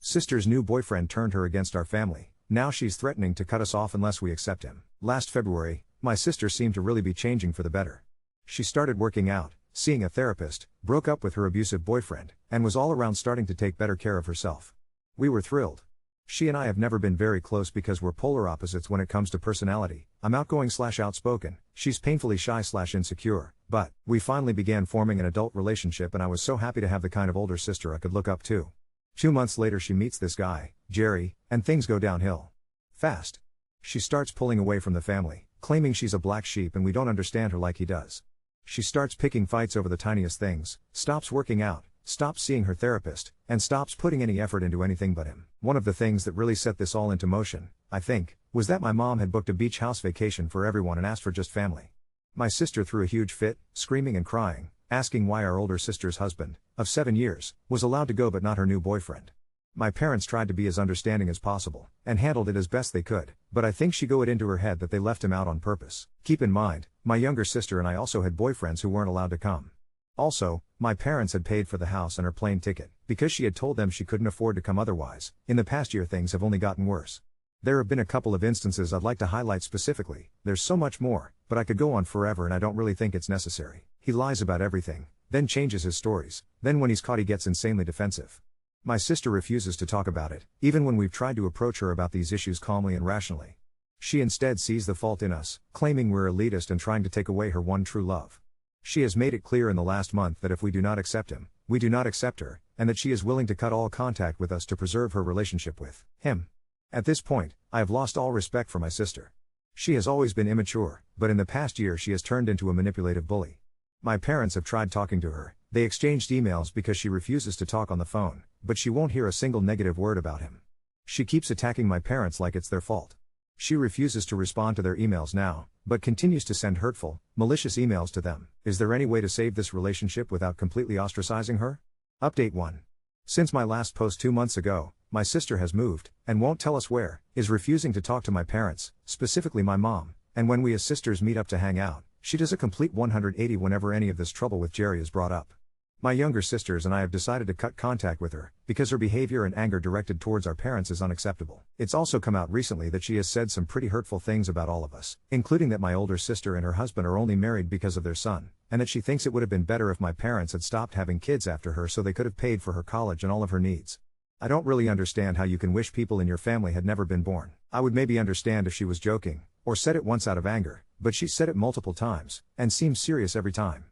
Sister's new boyfriend turned her against our family. Now she's threatening to cut us off unless we accept him. Last February, my sister seemed to really be changing for the better. She started working out, seeing a therapist, broke up with her abusive boyfriend, and was all around starting to take better care of herself. We were thrilled. She and I have never been very close because we're polar opposites when it comes to personality. I'm outgoing/outspoken, she's painfully shy/insecure, but we finally began forming an adult relationship and I was so happy to have the kind of older sister I could look up to. 2 months later she meets this guy, Jerry, and things go downhill fast. She starts pulling away from the family, claiming she's a black sheep and we don't understand her like he does. She starts picking fights over the tiniest things, stops working out, stops seeing her therapist, and stops putting any effort into anything but him. One of the things that really set this all into motion, I think, was that my mom had booked a beach house vacation for everyone and asked for just family. My sister threw a huge fit, screaming and crying, asking why our older sister's husband, of 7 years, was allowed to go but not her new boyfriend. My parents tried to be as understanding as possible, and handled it as best they could, but I think she got it into her head that they left him out on purpose. Keep in mind, my younger sister and I also had boyfriends who weren't allowed to come. Also, my parents had paid for the house and her plane ticket, because she had told them she couldn't afford to come otherwise. In the past year things have only gotten worse. There have been a couple of instances I'd like to highlight specifically. There's so much more, but I could go on forever and I don't really think it's necessary. He lies about everything, then changes his stories, then when he's caught he gets insanely defensive. My sister refuses to talk about it, even when we've tried to approach her about these issues calmly and rationally. She instead sees the fault in us, claiming we're elitist and trying to take away her one true love. She has made it clear in the last month that if we do not accept him, we do not accept her, and that she is willing to cut all contact with us to preserve her relationship with him. At this point, I have lost all respect for my sister. She has always been immature, but in the past year she has turned into a manipulative bully. My parents have tried talking to her, they exchanged emails because she refuses to talk on the phone, but she won't hear a single negative word about him. She keeps attacking my parents like it's their fault. She refuses to respond to their emails now, but continues to send hurtful, malicious emails to them. Is there any way to save this relationship without completely ostracizing her? Update 1. Since my last post 2 months ago, my sister has moved, and won't tell us where, is refusing to talk to my parents, specifically my mom, and when we as sisters meet up to hang out, she does a complete 180 whenever any of this trouble with Jerry is brought up. My younger sisters and I have decided to cut contact with her, because her behavior and anger directed towards our parents is unacceptable. It's also come out recently that she has said some pretty hurtful things about all of us, including that my older sister and her husband are only married because of their son, and that she thinks it would have been better if my parents had stopped having kids after her so they could have paid for her college and all of her needs. I don't really understand how you can wish people in your family had never been born. I would maybe understand if she was joking, or said it once out of anger, but she said it multiple times, and seems serious every time.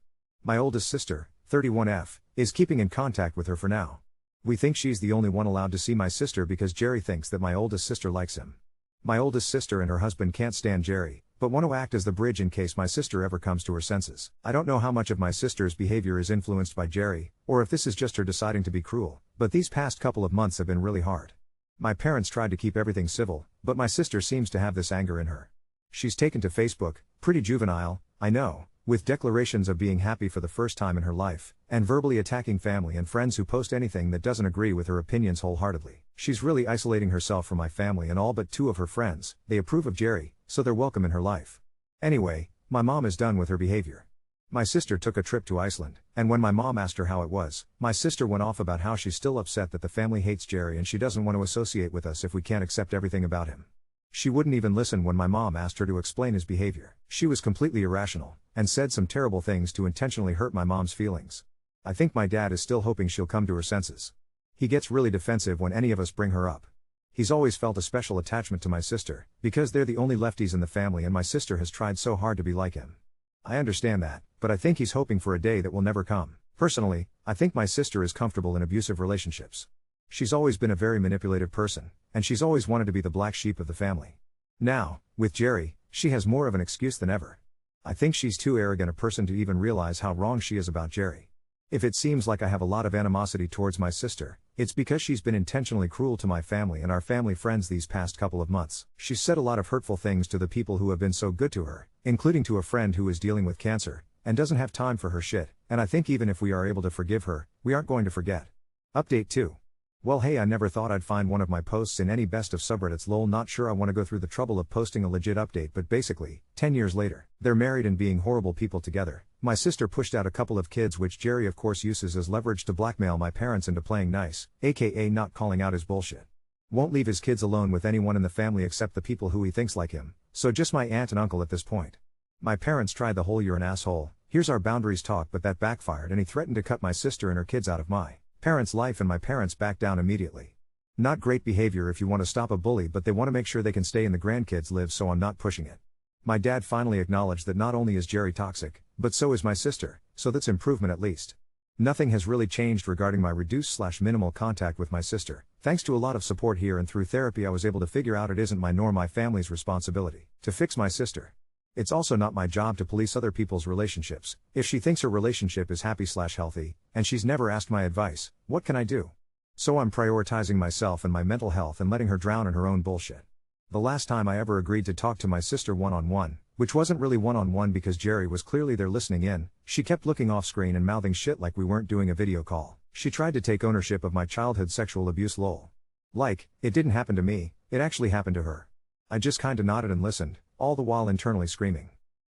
My oldest sister, 31F, is keeping in contact with her for now. We think she's the only one allowed to see my sister because Jerry thinks that my oldest sister likes him. My oldest sister and her husband can't stand Jerry, but want to act as the bridge in case my sister ever comes to her senses. I don't know how much of my sister's behavior is influenced by Jerry, or if this is just her deciding to be cruel, but these past couple of months have been really hard. My parents tried to keep everything civil, but my sister seems to have this anger in her. She's taken to Facebook, pretty juvenile, I know, with declarations of being happy for the first time in her life, and verbally attacking family and friends who post anything that doesn't agree with her opinions wholeheartedly. She's really isolating herself from my family and all but 2 of her friends. They approve of Jerry, so they're welcome in her life. Anyway, my mom is done with her behavior. My sister took a trip to Iceland, and when my mom asked her how it was, my sister went off about how she's still upset that the family hates Jerry and she doesn't want to associate with us if we can't accept everything about him. She wouldn't even listen when my mom asked her to explain his behavior. She was completely irrational, and said some terrible things to intentionally hurt my mom's feelings. I think my dad is still hoping she'll come to her senses. He gets really defensive when any of us bring her up. He's always felt a special attachment to my sister, because they're the only lefties in the family and my sister has tried so hard to be like him. I understand that, but I think he's hoping for a day that will never come. Personally, I think my sister is comfortable in abusive relationships. She's always been a very manipulative person, and she's always wanted to be the black sheep of the family. Now, with Jerry, she has more of an excuse than ever. I think she's too arrogant a person to even realize how wrong she is about Jerry. If it seems like I have a lot of animosity towards my sister, it's because she's been intentionally cruel to my family and our family friends these past couple of months. She's said a lot of hurtful things to the people who have been so good to her, including to a friend who is dealing with cancer, and doesn't have time for her shit, and I think even if we are able to forgive her, we aren't going to forget. Update 2. Well, hey, I never thought I'd find one of my posts in any best of subreddits. Lol, not sure I want to go through the trouble of posting a legit update, but basically, 10 years later, they're married and being horrible people together. My sister pushed out a couple of kids, which Jerry of course uses as leverage to blackmail my parents into playing nice, aka not calling out his bullshit. Won't leave his kids alone with anyone in the family except the people who he thinks like him, so just my aunt and uncle at this point. My parents tried the whole "you're an asshole, here's our boundaries" talk, but that backfired and he threatened to cut my sister and her kids out of my parents' life, and my parents backed down immediately. Not great behavior if you want to stop a bully, but they want to make sure they can stay in the grandkids' lives, so I'm not pushing it. My dad finally acknowledged that not only is Jerry toxic, but so is my sister, so that's improvement at least. Nothing has really changed regarding my reduced/minimal contact with my sister. Thanks to a lot of support here and through therapy, I was able to figure out it isn't my nor my family's responsibility to fix my sister. It's also not my job to police other people's relationships. If she thinks her relationship is happy/healthy, and she's never asked my advice, what can I do? So I'm prioritizing myself and my mental health and letting her drown in her own bullshit. The last time I ever agreed to talk to my sister one-on-one, which wasn't really one-on-one because Jerry was clearly there listening in, she kept looking off screen and mouthing shit like we weren't doing a video call. She tried to take ownership of my childhood sexual abuse. Lol. Like, it didn't happen to me, it actually happened to her. I just kinda nodded and listened, all the while internally screaming.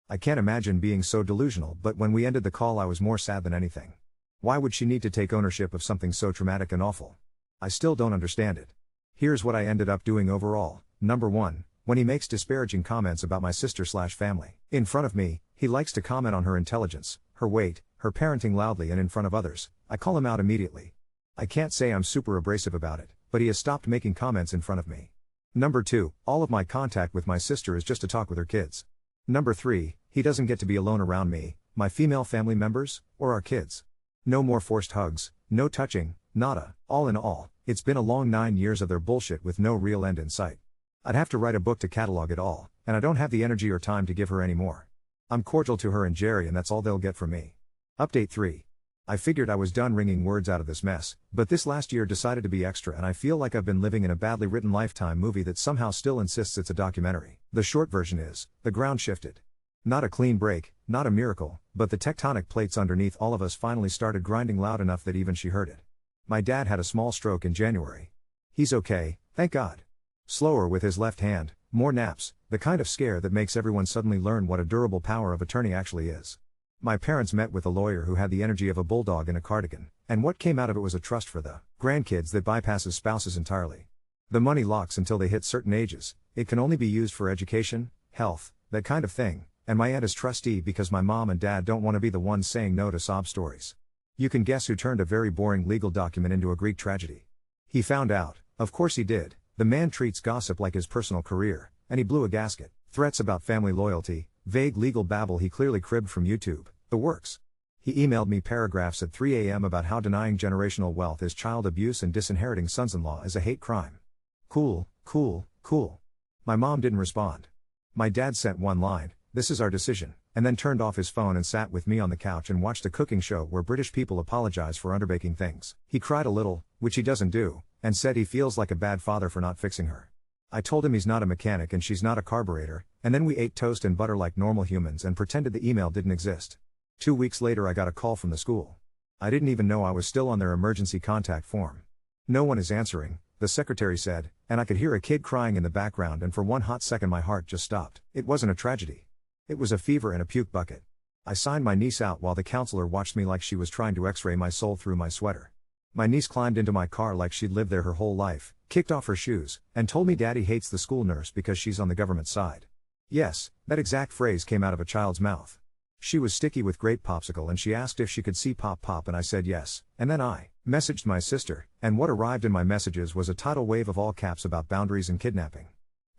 I can't imagine being so delusional, but when we ended the call I was more sad than anything. Why would she need to take ownership of something so traumatic and awful? I still don't understand it. Here's what I ended up doing overall. Number 1, when he makes disparaging comments about my sister/family in front of me, he likes to comment on her intelligence, her weight, her parenting loudly and in front of others. I call him out immediately. I can't say I'm super abrasive about it, but he has stopped making comments in front of me. Number 2, all of my contact with my sister is just to talk with her kids. Number 3, he doesn't get to be alone around me, my female family members, or our kids. No more forced hugs, no touching, nada. All in all, it's been a long 9 years of their bullshit with no real end in sight. I'd have to write a book to catalog it all, and I don't have the energy or time to give her anymore. I'm cordial to her and Jerry, and that's all they'll get from me. Update 3. I figured I was done wringing words out of this mess, but this last year decided to be extra, and I feel like I've been living in a badly written Lifetime movie that somehow still insists it's a documentary. The short version is, the ground shifted. Not a clean break, not a miracle, but the tectonic plates underneath all of us finally started grinding loud enough that even she heard it. My dad had a small stroke in January. He's okay, thank God. Slower with his left hand, more naps, the kind of scare that makes everyone suddenly learn what a durable power of attorney actually is. My parents met with a lawyer who had the energy of a bulldog in a cardigan, and what came out of it was a trust for the grandkids that bypasses spouses entirely. The money locks until they hit certain ages, it can only be used for education, health, that kind of thing, and my aunt is trustee because my mom and dad don't want to be the ones saying no to sob stories. You can guess who turned a very boring legal document into a Greek tragedy. He found out, of course he did. The man treats gossip like his personal career, and he blew a gasket. Threats about family loyalty, vague legal babble he clearly cribbed from YouTube, the works. He emailed me paragraphs at 3 a.m. about how denying generational wealth is child abuse and disinheriting sons-in-law is a hate crime. Cool, cool, cool. My mom didn't respond. My dad sent one line, "This is our decision," and then turned off his phone and sat with me on the couch and watched a cooking show where British people apologize for underbaking things. He cried a little, which he doesn't do, and said he feels like a bad father for not fixing her. I told him he's not a mechanic and she's not a carburetor, and then we ate toast and butter like normal humans and pretended the email didn't exist. 2 weeks later I got a call from the school. I didn't even know I was still on their emergency contact form. "No one is answering," the secretary said, and I could hear a kid crying in the background, and for one hot second my heart just stopped. It wasn't a tragedy. It was a fever in a puke bucket. I signed my niece out while the counselor watched me like she was trying to x-ray my soul through my sweater. My niece climbed into my car like she'd lived there her whole life, kicked off her shoes, and told me Daddy hates the school nurse because she's on the government side. Yes, that exact phrase came out of a child's mouth. She was sticky with grape popsicle and she asked if she could see Pop Pop, and I said yes, and then I messaged my sister, and what arrived in my messages was a tidal wave of all caps about boundaries and kidnapping.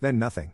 Then nothing.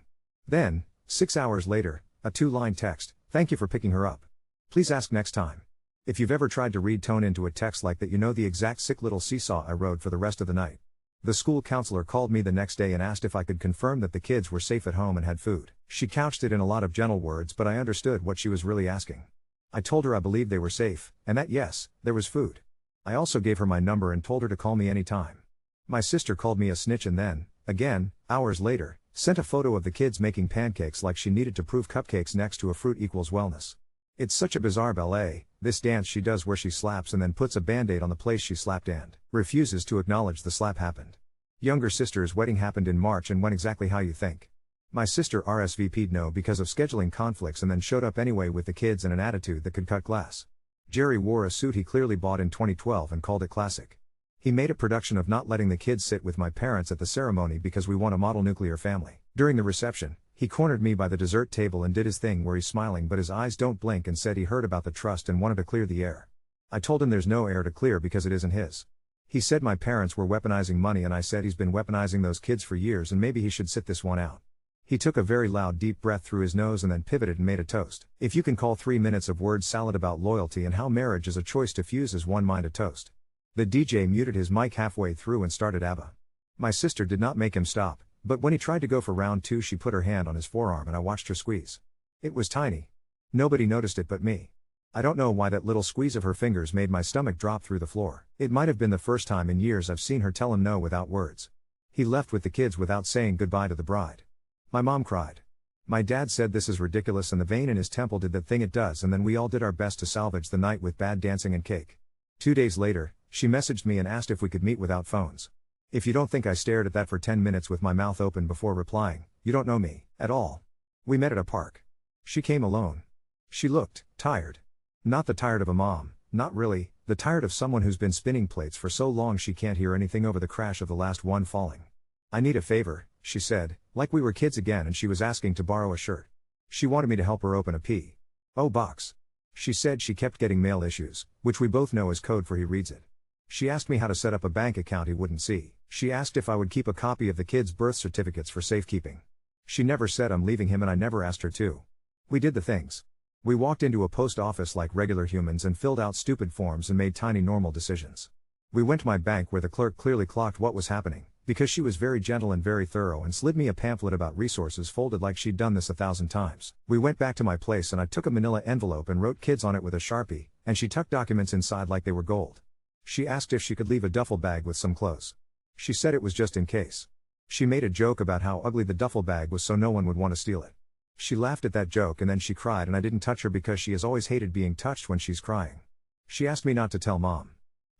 Then, 6 hours later, a 2-line text, "Thank you for picking her up. Please ask next time." If you've ever tried to read tone into a text like that, you know the exact sick little seesaw I rode for the rest of the night. The school counselor called me the next day and asked if I could confirm that the kids were safe at home and had food. She couched it in a lot of gentle words, but I understood what she was really asking. I told her I believed they were safe, and that yes, there was food. I also gave her my number and told her to call me anytime. My sister called me a snitch and then, again, hours later, sent a photo of the kids making pancakes like she needed to prove cupcakes next to a fruit equals wellness. It's such a bizarre ballet, This dance she does where she slaps and then puts a band-aid on the place she slapped and refuses to acknowledge the slap happened. Younger sister's wedding happened in March and went exactly how you think. My sister RSVP'd no because of scheduling conflicts and then showed up anyway with the kids and an attitude that could cut glass. Jerry wore a suit he clearly bought in 2012 and called it classic. He made a production of not letting the kids sit with my parents at the ceremony because we want a model nuclear family. During the reception, he cornered me by the dessert table and did his thing where he's smiling but his eyes don't blink and said he heard about the trust and wanted to clear the air. I told him there's no air to clear because it isn't his. He said my parents were weaponizing money and I said he's been weaponizing those kids for years and maybe he should sit this one out. He took a very loud deep breath through his nose and then pivoted and made a toast. If you can call 3 minutes of word salad about loyalty and how marriage is a choice to fuse as one mind a toast. The DJ muted his mic halfway through and started ABBA. My sister did not make him stop, but when he tried to go for round 2 she put her hand on his forearm and I watched her squeeze. It was tiny. Nobody noticed it but me. I don't know why that little squeeze of her fingers made my stomach drop through the floor. It might have been the first time in years I've seen her tell him no without words. He left with the kids without saying goodbye to the bride. My mom cried. My dad said this is ridiculous and the vein in his temple did that thing it does and then we all did our best to salvage the night with bad dancing and cake. 2 days later, she messaged me and asked if we could meet without phones. If you don't think I stared at that for 10 minutes with my mouth open before replying, you don't know me, at all. We met at a park. She came alone. She looked tired. Not the tired of a mom, not really, the tired of someone who's been spinning plates for so long she can't hear anything over the crash of the last one falling. I need a favor, she said, like we were kids again and she was asking to borrow a shirt. She wanted me to help her open a P.O. box. She said she kept getting mail issues, which we both know is code for he reads it. She asked me how to set up a bank account he wouldn't see. She asked if I would keep a copy of the kids' birth certificates for safekeeping. She never said I'm leaving him and I never asked her to. We did the things. We walked into a post office like regular humans and filled out stupid forms and made tiny normal decisions. We went to my bank where the clerk clearly clocked what was happening, because she was very gentle and very thorough and slid me a pamphlet about resources folded like she'd done this 1,000 times. We went back to my place and I took a manila envelope and wrote kids on it with a Sharpie, and she tucked documents inside like they were gold. She asked if she could leave a duffel bag with some clothes. She said it was just in case. She made a joke about how ugly the duffel bag was so no one would want to steal it. She laughed at that joke and then she cried and I didn't touch her because she has always hated being touched when she's crying. She asked me not to tell Mom.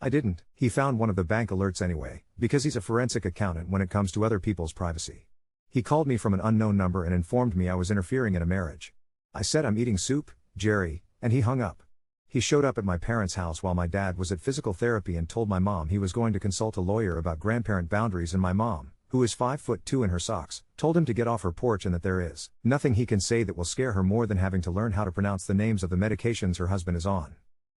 I didn't. He found one of the bank alerts anyway, because he's a forensic accountant when it comes to other people's privacy. He called me from an unknown number and informed me I was interfering in a marriage. I said I'm eating soup, Jerry, and he hung up. He showed up at my parents' house while my dad was at physical therapy and told my mom he was going to consult a lawyer about grandparent boundaries and my mom, who is 5'2" in her socks, told him to get off her porch and that there is nothing he can say that will scare her more than having to learn how to pronounce the names of the medications her husband is on.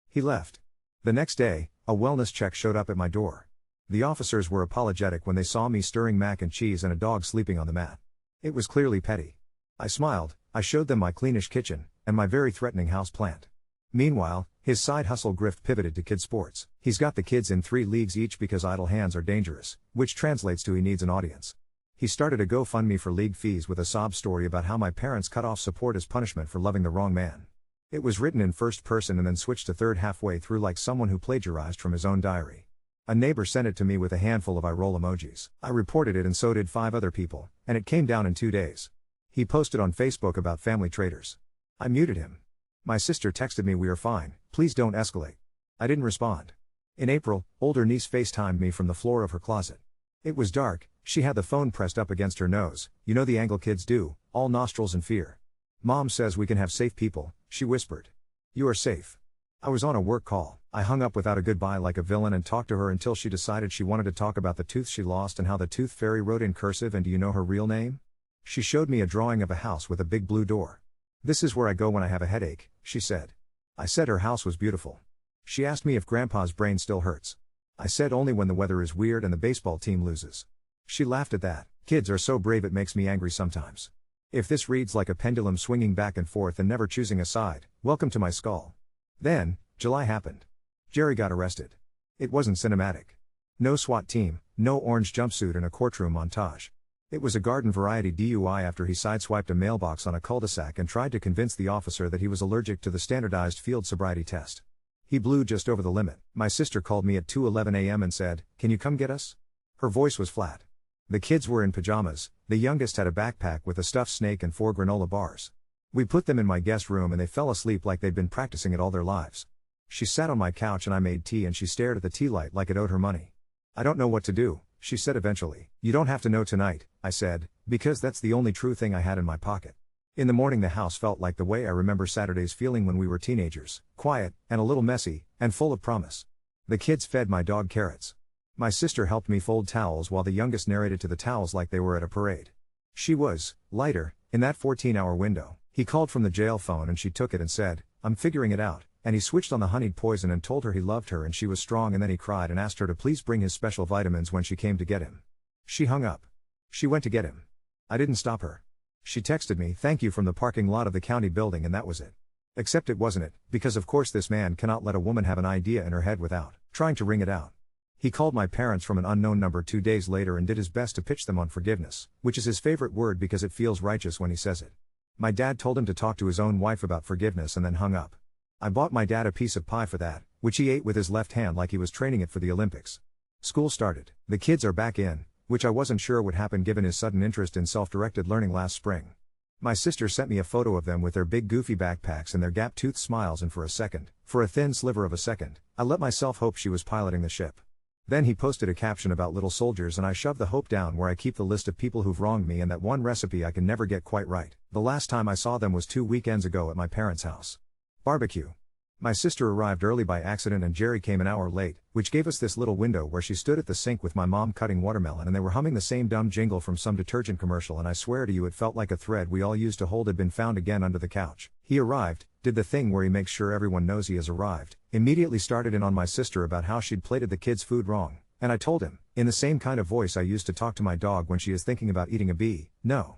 He left. The next day, a wellness check showed up at my door. The officers were apologetic when they saw me stirring mac and cheese and a dog sleeping on the mat. It was clearly petty. I smiled, I showed them my cleanish kitchen, and my very threatening house plant. Meanwhile, his side hustle grift pivoted to kid sports. He's got the kids in 3 leagues each because idle hands are dangerous, which translates to he needs an audience. He started a GoFundMe for league fees with a sob story about how my parents cut off support as punishment for loving the wrong man. It was written in first person and then switched to third halfway through like someone who plagiarized from his own diary. A neighbor sent it to me with a handful of eye roll emojis. I reported it and so did 5 other people, and it came down in 2 days. He posted on Facebook about family traitors. I muted him. My sister texted me we are fine, please don't escalate. I didn't respond. In April, older niece FaceTimed me from the floor of her closet. It was dark, she had the phone pressed up against her nose, you know the angle kids do, all nostrils and fear. Mom says we can have safe people, she whispered. You are safe. I was on a work call. I hung up without a goodbye like a villain and talked to her until she decided she wanted to talk about the tooth she lost and how the tooth fairy wrote in cursive and do you know her real name? She showed me a drawing of a house with a big blue door. This is where I go when I have a headache, she said. I said her house was beautiful. She asked me if Grandpa's brain still hurts. I said only when the weather is weird and the baseball team loses. She laughed at that. Kids are so brave it makes me angry sometimes. If this reads like a pendulum swinging back and forth and never choosing a side, welcome to my skull. Then, July happened. Jerry got arrested. It wasn't cinematic. No SWAT team, no orange jumpsuit and a courtroom montage. It was a garden variety DUI after he sideswiped a mailbox on a cul-de-sac and tried to convince the officer that he was allergic to the standardized field sobriety test. He blew just over the limit. My sister called me at 2:11 a.m. and said, "Can you come get us?" Her voice was flat. The kids were in pajamas, the youngest had a backpack with a stuffed snake and 4 granola bars. We put them in my guest room and they fell asleep like they'd been practicing it all their lives. She sat on my couch and I made tea and she stared at the tea light like it owed her money. I don't know what to do, she said eventually. You don't have to know tonight, I said, because that's the only true thing I had in my pocket. In the morning the house felt like the way I remember Saturdays feeling when we were teenagers, quiet, and a little messy, and full of promise. The kids fed my dog carrots. My sister helped me fold towels while the youngest narrated to the towels like they were at a parade. She was lighter in that 14-hour window. He called from the jail phone and she took it and said, "I'm figuring it out," and he switched on the honeyed poison and told her he loved her and she was strong, and then he cried and asked her to please bring his special vitamins when she came to get him. She hung up. She went to get him. I didn't stop her. She texted me "thank you" from the parking lot of the county building, and that was it. Except it wasn't it, because of course this man cannot let a woman have an idea in her head without trying to wring it out. He called my parents from an unknown number 2 days later and did his best to pitch them on forgiveness, which is his favorite word because it feels righteous when he says it. My dad told him to talk to his own wife about forgiveness and then hung up. I bought my dad a piece of pie for that, which he ate with his left hand like he was training it for the Olympics. School started. The kids are back in, which I wasn't sure would happen given his sudden interest in self-directed learning last spring. My sister sent me a photo of them with their big goofy backpacks and their gap-toothed smiles, and for a thin sliver of a second, I let myself hope she was piloting the ship. Then he posted a caption about little soldiers and I shoved the hope down where I keep the list of people who've wronged me and that one recipe I can never get quite right. The last time I saw them was 2 weekends ago at my parents' house. Barbecue. My sister arrived early by accident and Jerry came an hour late, which gave us this little window where she stood at the sink with my mom cutting watermelon and they were humming the same dumb jingle from some detergent commercial, and I swear to you it felt like a thread we all used to hold had been found again under the couch. He arrived, did the thing where he makes sure everyone knows he has arrived, immediately started in on my sister about how she'd plated the kids' food wrong, and I told him, in the same kind of voice I used to talk to my dog when she is thinking about eating a bee, no.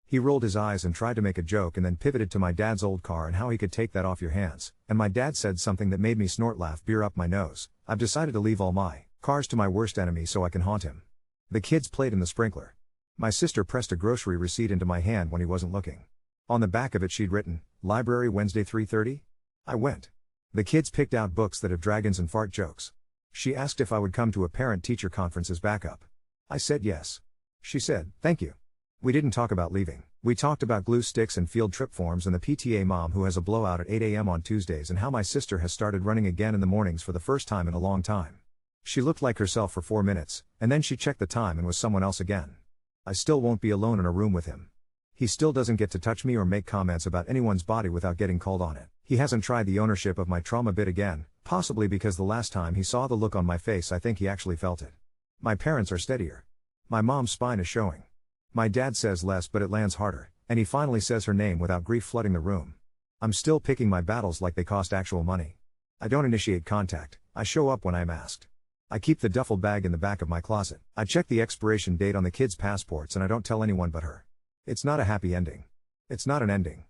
He rolled his eyes and tried to make a joke and then pivoted to my dad's old car and how he could take that off your hands, and my dad said something that made me snort laugh beer up my nose. I've decided to leave all my cars to my worst enemy so I can haunt him. The kids played in the sprinkler. My sister pressed a grocery receipt into my hand when he wasn't looking. On the back of it she'd written, "Library Wednesday 3:30? I went. The kids picked out books that have dragons and fart jokes. She asked if I would come to a parent-teacher conference as backup. I said yes. She said, "Thank you." We didn't talk about leaving. We talked about glue sticks and field trip forms and the PTA mom who has a blowout at 8 a.m. on Tuesdays and how my sister has started running again in the mornings for the first time in a long time. She looked like herself for 4 minutes, and then she checked the time and was someone else again. I still won't be alone in a room with him. He still doesn't get to touch me or make comments about anyone's body without getting called on it. He hasn't tried the ownership of my trauma bit again, possibly because the last time he saw the look on my face I think he actually felt it. My parents are steadier. My mom's spine is showing. My dad says less but it lands harder, and he finally says her name without grief flooding the room. I'm still picking my battles like they cost actual money. I don't initiate contact, I show up when I'm asked. I keep the duffel bag in the back of my closet. I check the expiration date on the kids' passports and I don't tell anyone but her. It's not a happy ending. It's not an ending.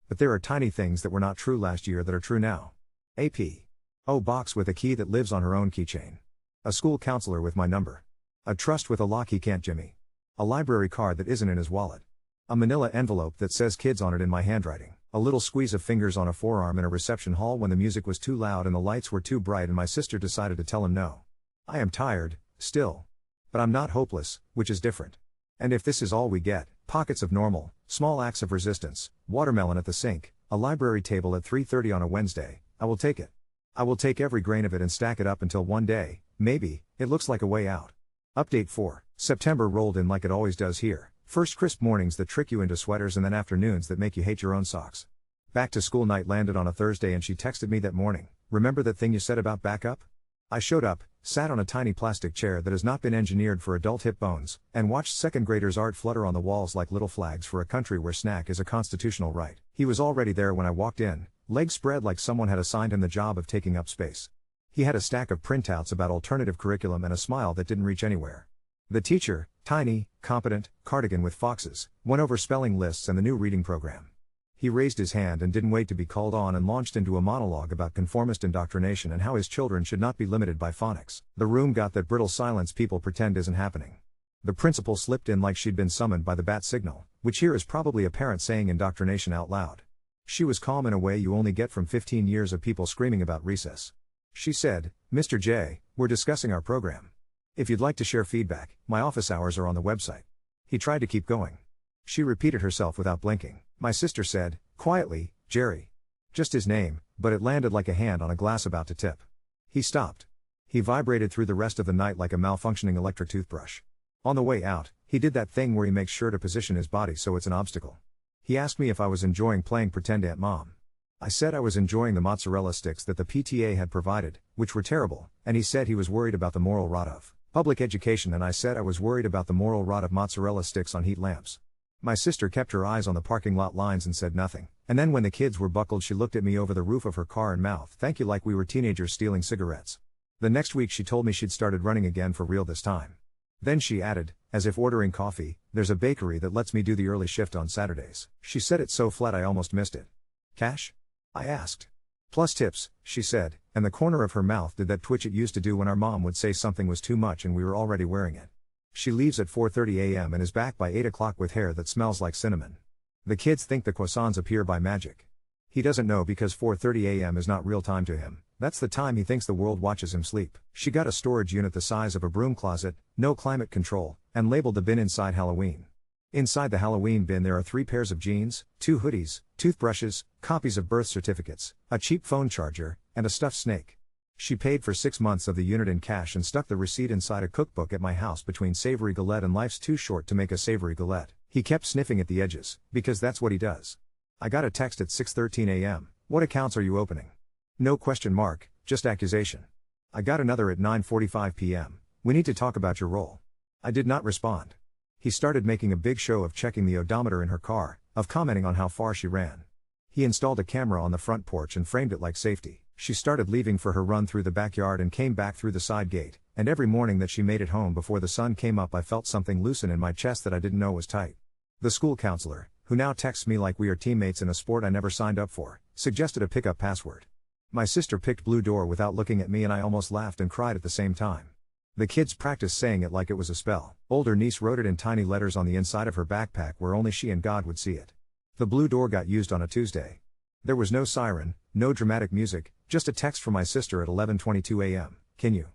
But there are tiny things that were not true last year that are true now. A.P.O. box with a key that lives on her own keychain. A school counselor with my number. A trust with a lock he can't jimmy. A library card that isn't in his wallet. A manila envelope that says kids on it in my handwriting. A little squeeze of fingers on a forearm in a reception hall when the music was too loud and the lights were too bright and my sister decided to tell him no. I am tired, still. But I'm not hopeless, which is different. And if this is all we get, pockets of normal, small acts of resistance, watermelon at the sink, a library table at 3:30 on a Wednesday, I will take it. I will take every grain of it and stack it up until one day, maybe, it looks like a way out. Update 4. September rolled in like it always does here. First crisp mornings that trick you into sweaters and then afternoons that make you hate your own socks. Back to school night landed on a Thursday and she texted me that morning, "Remember that thing you said about backup?" I showed up, sat on a tiny plastic chair that has not been engineered for adult hip bones, and watched second graders' art flutter on the walls like little flags for a country where snack is a constitutional right. He was already there when I walked in, legs spread like someone had assigned him the job of taking up space. He had a stack of printouts about alternative curriculum and a smile that didn't reach anywhere. The teacher, tiny, competent, cardigan with foxes, went over spelling lists and the new reading program. He raised his hand and didn't wait to be called on and launched into a monologue about conformist indoctrination and how his children should not be limited by phonics. The room got that brittle silence people pretend isn't happening. The principal slipped in like she'd been summoned by the bat signal, which here is probably a parent saying indoctrination out loud. She was calm in a way you only get from 15 years of people screaming about recess. She said, "Mr. J, we're discussing our program. If you'd like to share feedback, my office hours are on the website." He tried to keep going. She repeated herself without blinking. My sister said, quietly, "Jerry." Just his name, but it landed like a hand on a glass about to tip. He stopped. He vibrated through the rest of the night like a malfunctioning electric toothbrush. On the way out, he did that thing where he makes sure to position his body so it's an obstacle. He asked me if I was enjoying playing pretend Aunt Mom. I said I was enjoying the mozzarella sticks that the PTA had provided, which were terrible, and he said he was worried about the moral rot of public education, and I said I was worried about the moral rot of mozzarella sticks on heat lamps. My sister kept her eyes on the parking lot lines and said nothing, and then when the kids were buckled she looked at me over the roof of her car and mouthed "Thank you" like we were teenagers stealing cigarettes. The next week she told me she'd started running again for real this time. Then she added, as if ordering coffee, "There's a bakery that lets me do the early shift on Saturdays." She said it so flat I almost missed it. "Cash?" I asked. "Plus tips," she said, and the corner of her mouth did that twitch it used to do when our mom would say something was too much and we were already wearing it. She leaves at 4:30 a.m. and is back by 8 o'clock with hair that smells like cinnamon. The kids think the croissants appear by magic. He doesn't know because 4:30 a.m. is not real time to him. That's the time he thinks the world watches him sleep. She got a storage unit the size of a broom closet, no climate control, and labeled the bin inside Halloween. Inside the Halloween bin there are 3 pairs of jeans, 2 hoodies, toothbrushes, copies of birth certificates, a cheap phone charger, and a stuffed snake. She paid for 6 months of the unit in cash and stuck the receipt inside a cookbook at my house between savory galette and Life's Too Short to Make a Savory Galette. He kept sniffing at the edges, because that's what he does. I got a text at 6:13 a.m. "What accounts are you opening?" No question mark, just accusation. I got another at 9:45 p.m. "We need to talk about your role." I did not respond. He started making a big show of checking the odometer in her car, of commenting on how far she ran. He installed a camera on the front porch and framed it like safety. She started leaving for her run through the backyard and came back through the side gate, and every morning that she made it home before the sun came up I felt something loosen in my chest that I didn't know was tight. The school counselor, who now texts me like we are teammates in a sport I never signed up for, suggested a pickup password. My sister picked Blue Door without looking at me and I almost laughed and cried at the same time. The kids practiced saying it like it was a spell. Older niece wrote it in tiny letters on the inside of her backpack where only she and God would see it. The Blue Door got used on a Tuesday. There was no siren, no dramatic music, just a text from my sister at 11:22 a.m. "Can you?"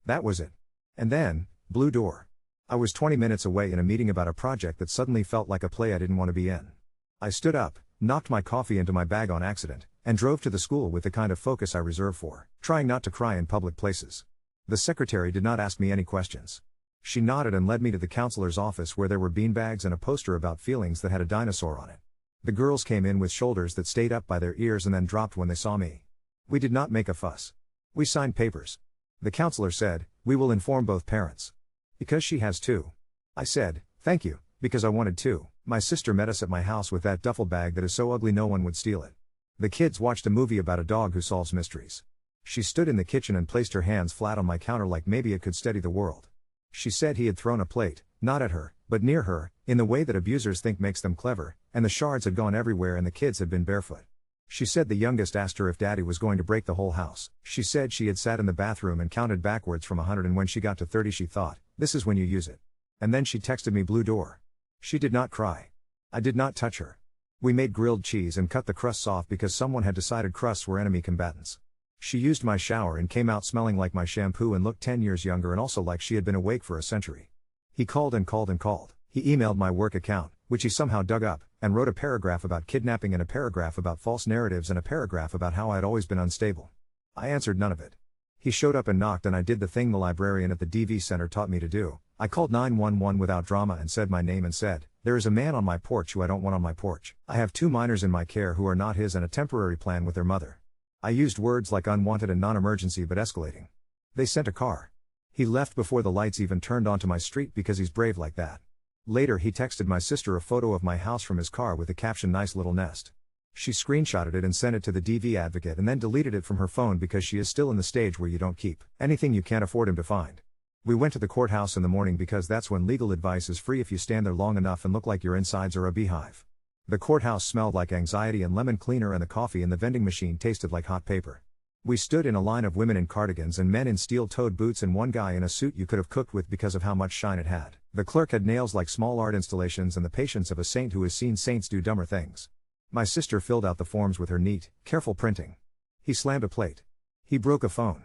That was it. And then, Blue Door. I was 20 minutes away in a meeting about a project that suddenly felt like a play I didn't want to be in. I stood up, knocked my coffee into my bag on accident, and drove to the school with the kind of focus I reserve for trying not to cry in public places. The secretary did not ask me any questions. She nodded and led me to the counselor's office where there were beanbags and a poster about feelings that had a dinosaur on it. The girls came in with shoulders that stayed up by their ears and then dropped when they saw me. We did not make a fuss. We signed papers. The counselor said, "We will inform both parents." "Because she has 2. I said, "Thank you, because I wanted 2. My sister met us at my house with that duffel bag that is so ugly no one would steal it. The kids watched a movie about a dog who solves mysteries. She stood in the kitchen and placed her hands flat on my counter like maybe it could steady the world. She said he had thrown a plate, not at her, but near her, in the way that abusers think makes them clever, and the shards had gone everywhere and the kids had been barefoot. She said the youngest asked her if daddy was going to break the whole house. She said she had sat in the bathroom and counted backwards from 100 and when she got to 30 she thought, this is when you use it. And then she texted me Blue Door. She did not cry. I did not touch her. We made grilled cheese and cut the crusts off because someone had decided crusts were enemy combatants. She used my shower and came out smelling like my shampoo and looked 10 years younger and also like she had been awake for a century. He called and called and called. He emailed my work account, which he somehow dug up, and wrote a paragraph about kidnapping and a paragraph about false narratives and a paragraph about how I had always been unstable. I answered none of it. He showed up and knocked and I did the thing the librarian at the DV center taught me to do. I called 911 without drama and said my name and said, "There is a man on my porch who I don't want on my porch. I have 2 minors in my care who are not his and a temporary plan with their mother." I used words like unwanted and non-emergency but escalating. They sent a car. He left before the lights even turned onto my street because he's brave like that. Later he texted my sister a photo of my house from his car with the caption "Nice little nest." She screenshotted it and sent it to the DV advocate and then deleted it from her phone because she is still in the stage where you don't keep anything you can't afford him to find. We went to the courthouse in the morning because that's when legal advice is free if you stand there long enough and look like your insides are a beehive. The courthouse smelled like anxiety and lemon cleaner and the coffee in the vending machine tasted like hot paper. We stood in a line of women in cardigans and men in steel-toed boots and one guy in a suit you could have cooked with because of how much shine it had. The clerk had nails like small art installations and the patience of a saint who has seen saints do dumber things. My sister filled out the forms with her neat, careful printing. He slammed a plate. He broke a phone.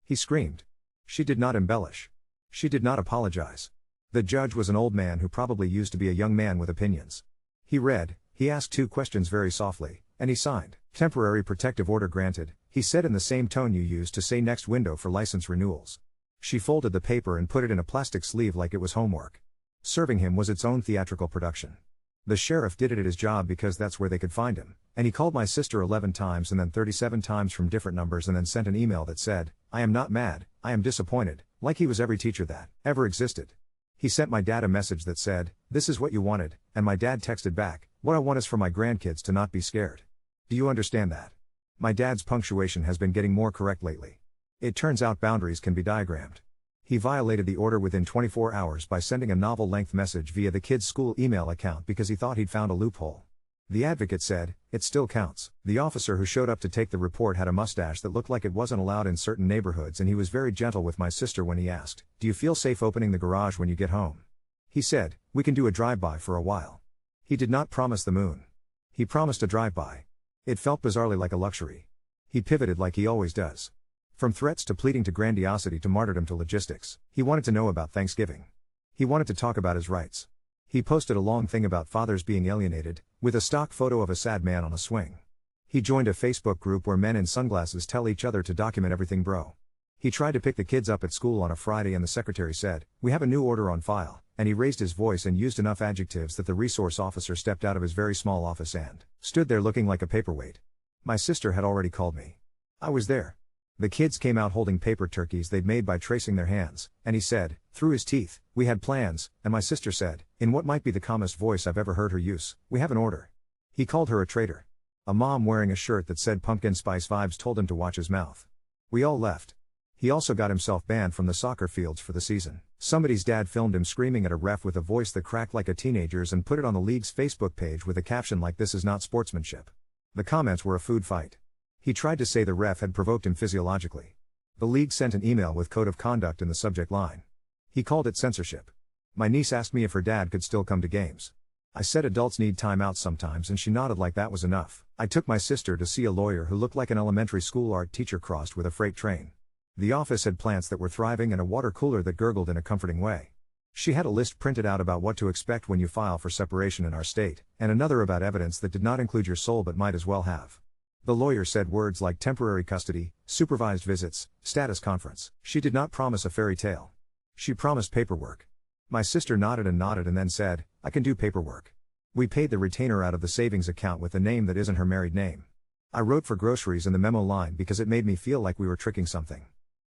He screamed. She did not embellish. She did not apologize. The judge was an old man who probably used to be a young man with opinions. He read. He asked 2 questions very softly. And he signed. Temporary protective order granted, he said in the same tone you use to say next window for license renewals. She folded the paper and put it in a plastic sleeve like it was homework. Serving him was its own theatrical production. The sheriff did it at his job because that's where they could find him, and he called my sister 11 times and then 37 times from different numbers and then sent an email that said, "I am not mad, I am disappointed," like he was every teacher that ever existed. He sent my dad a message that said, "This is what you wanted," and my dad texted back, "What I want is for my grandkids to not be scared." Do you understand that? My dad's punctuation has been getting more correct lately. It turns out boundaries can be diagrammed. He violated the order within 24 hours by sending a novel-length message via the kid's school email account because he thought he'd found a loophole. The advocate said, "It still counts." The officer who showed up to take the report had a mustache that looked like it wasn't allowed in certain neighborhoods, and he was very gentle with my sister when he asked, "Do you feel safe opening the garage when you get home?" He said, "We can do a drive-by for a while." He did not promise the moon. He promised a drive-by. It felt bizarrely like a luxury. He pivoted like he always does. From threats to pleading to grandiosity to martyrdom to logistics, he wanted to know about Thanksgiving. He wanted to talk about his rights. He posted a long thing about fathers being alienated, with a stock photo of a sad man on a swing. He joined a Facebook group where men in sunglasses tell each other to document everything bro. He tried to pick the kids up at school on a Friday and the secretary said, "We have a new order on file," and he raised his voice and used enough adjectives that the resource officer stepped out of his very small office and stood there looking like a paperweight. My sister had already called me. I was there. The kids came out holding paper turkeys they'd made by tracing their hands, and he said, through his teeth, "We had plans," and my sister said, in what might be the calmest voice I've ever heard her use, "We have an order." He called her a traitor. A mom wearing a shirt that said pumpkin spice vibes told him to watch his mouth. We all left. He also got himself banned from the soccer fields for the season. Somebody's dad filmed him screaming at a ref with a voice that cracked like a teenager's and put it on the league's Facebook page with a caption like "This is not sportsmanship." The comments were a food fight. He tried to say the ref had provoked him physiologically. The league sent an email with code of conduct in the subject line. He called it censorship. My niece asked me if her dad could still come to games. I said adults need time out sometimes, and she nodded like that was enough. I took my sister to see a lawyer who looked like an elementary school art teacher crossed with a freight train. The office had plants that were thriving and a water cooler that gurgled in a comforting way. She had a list printed out about what to expect when you file for separation in our state, and another about evidence that did not include your soul but might as well have. The lawyer said words like temporary custody, supervised visits, status conference. She did not promise a fairy tale. She promised paperwork. My sister nodded and then said, "I can do paperwork." We paid the retainer out of the savings account with a name that isn't her married name. I wrote for groceries in the memo line because it made me feel like we were tricking something.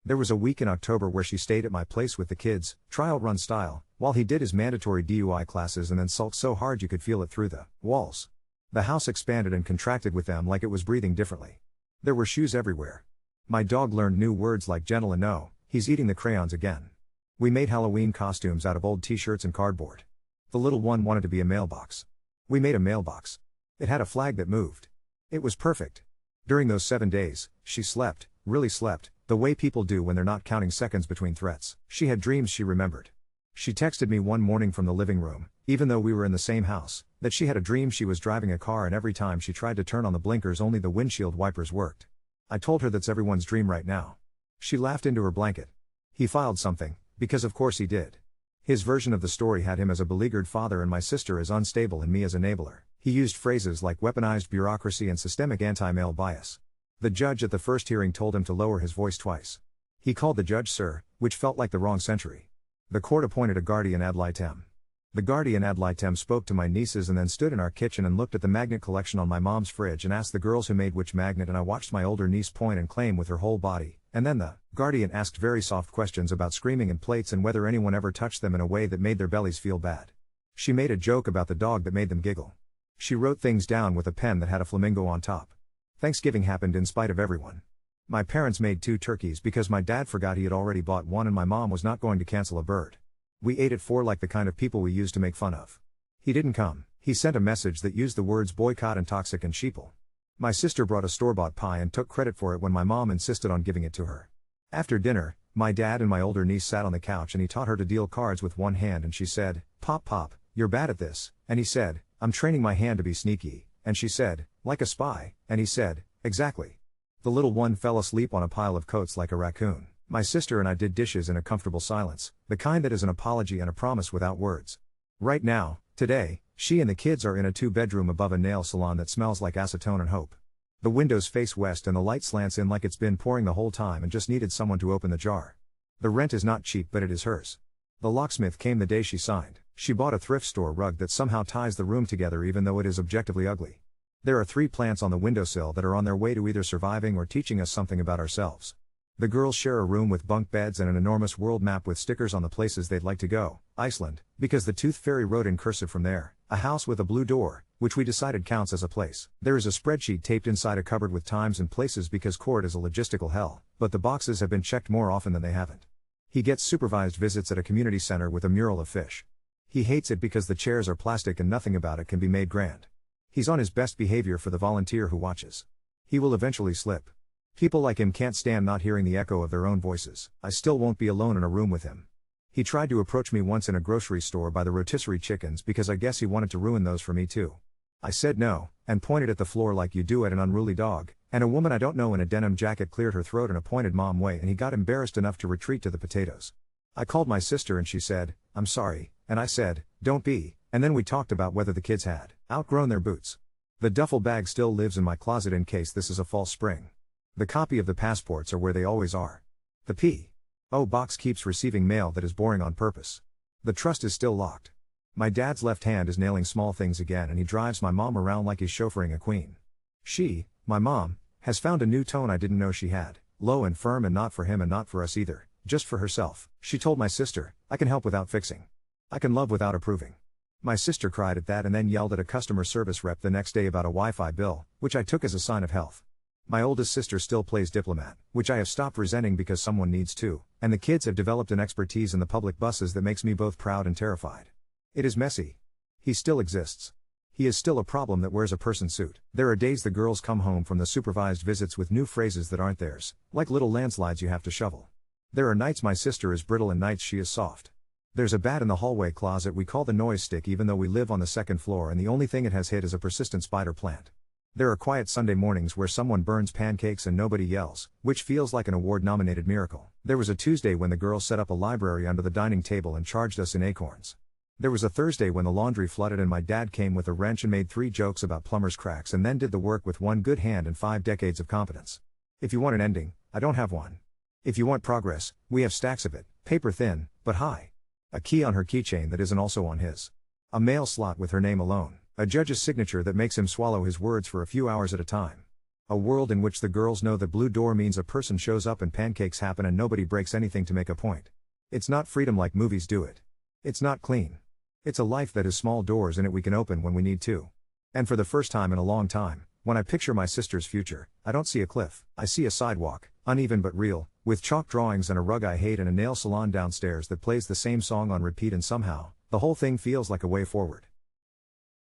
There was a week in October where she stayed at my place with the kids, trial run style, while he did his mandatory DUI classes and then sulked so hard you could feel it through the walls. The house expanded and contracted with them like it was breathing differently. There were shoes everywhere. My dog learned new words like gentle and no, he's eating the crayons again. We made Halloween costumes out of old t-shirts and cardboard. The little one wanted to be a mailbox. We made a mailbox. It had a flag that moved. It was perfect. During those 7 days, she slept, really slept, the way people do when they're not counting seconds between threats. She had dreams she remembered. She texted me one morning from the living room, even though we were in the same house, that she had a dream she was driving a car and every time she tried to turn on the blinkers only the windshield wipers worked. I told her that's everyone's dream right now. She laughed into her blanket. He filed something, because of course he did. His version of the story had him as a beleaguered father and my sister as unstable and me as enabler. He used phrases like weaponized bureaucracy and systemic anti-male bias. The judge at the first hearing told him to lower his voice twice. He called the judge sir, which felt like the wrong century. The court appointed a guardian ad litem. The guardian ad litem spoke to my nieces and then stood in our kitchen and looked at the magnet collection on my mom's fridge and asked the girls who made which magnet, and I watched my older niece point and claim with her whole body, and then the guardian asked very soft questions about screaming and plates and whether anyone ever touched them in a way that made their bellies feel bad. She made a joke about the dog that made them giggle. She wrote things down with a pen that had a flamingo on top. Thanksgiving happened in spite of everyone. My parents made 2 turkeys because my dad forgot he had already bought one and my mom was not going to cancel a bird. We ate at 4 like the kind of people we used to make fun of. He didn't come. He sent a message that used the words boycott and toxic and sheeple. My sister brought a store-bought pie and took credit for it when my mom insisted on giving it to her. After dinner, my dad and my older niece sat on the couch and he taught her to deal cards with one hand and she said, Pop, you're bad at this," and he said, "I'm training my hand to be sneaky," and she said, "Like a spy," and he said, "Exactly." The little one fell asleep on a pile of coats like a raccoon. My sister and I did dishes in a comfortable silence, the kind that is an apology and a promise without words. Right now, today, She and the kids are in a 2-bedroom above a nail salon that smells like acetone and hope. The windows face west and the light slants in like it's been pouring the whole time and just needed someone to open the jar. The rent is not cheap, but it is hers. The locksmith came the day she signed. She bought a thrift store rug that somehow ties the room together even though it is objectively ugly. There are 3 plants on the windowsill that are on their way to either surviving or teaching us something about ourselves. The girls share a room with bunk beds and an enormous world map with stickers on the places they'd like to go. Iceland, because the Tooth Fairy wrote in cursive from there. A house with a blue door, which we decided counts as a place. There is a spreadsheet taped inside a cupboard with times and places because court is a logistical hell, but the boxes have been checked more often than they haven't. He gets supervised visits at a community center with a mural of fish. He hates it because the chairs are plastic and nothing about it can be made grand. He's on his best behavior for the volunteer who watches. He will eventually slip. People like him can't stand not hearing the echo of their own voices. I still won't be alone in a room with him. He tried to approach me once in a grocery store by the rotisserie chickens because I guess he wanted to ruin those for me too. I said no, and pointed at the floor like you do at an unruly dog, and a woman I don't know in a denim jacket cleared her throat in a pointed mom way and he got embarrassed enough to retreat to the potatoes. I called my sister and she said, "I'm sorry," and I said, "Don't be," and then we talked about whether the kids had outgrown their boots. The duffel bag still lives in my closet in case this is a false spring. The copy of the passports are where they always are. The P.O. box keeps receiving mail that is boring on purpose. The trust is still locked. My dad's left hand is nailing small things again and he drives my mom around like he's chauffeuring a queen. She, my mom, has found a new tone I didn't know she had, low and firm and not for him and not for us either, just for herself. She told my sister, "I can help without fixing. I can love without approving." My sister cried at that and then yelled at a customer service rep the next day about a Wi-Fi bill, which I took as a sign of health. My oldest sister still plays diplomat, which I have stopped resenting because someone needs to, and the kids have developed an expertise in the public buses that makes me both proud and terrified. It is messy. He still exists. He is still a problem that wears a person suit. There are days the girls come home from the supervised visits with new phrases that aren't theirs, like little landslides you have to shovel. There are nights my sister is brittle and nights she is soft. There's a bat in the hallway closet we call the noise stick even though we live on the 2nd floor and the only thing it has hit is a persistent spider plant. There are quiet Sunday mornings where someone burns pancakes and nobody yells, which feels like an award-nominated miracle. There was a Tuesday when the girls set up a library under the dining table and charged us in acorns. There was a Thursday when the laundry flooded and my dad came with a wrench and made 3 jokes about plumber's cracks and then did the work with 1 good hand and 5 decades of competence. If you want an ending, I don't have one. If you want progress, we have stacks of it, paper thin, but high. A key on her keychain that isn't also on his. A mail slot with her name alone. A judge's signature that makes him swallow his words for a few hours at a time. A world in which the girls know that blue door means a person shows up and pancakes happen and nobody breaks anything to make a point. It's not freedom like movies do it. It's not clean. It's a life that has small doors in it we can open when we need to. And for the first time in a long time, when I picture my sister's future, I don't see a cliff. I see a sidewalk, uneven but real, with chalk drawings and a rug I hate and a nail salon downstairs that plays the same song on repeat and somehow, the whole thing feels like a way forward.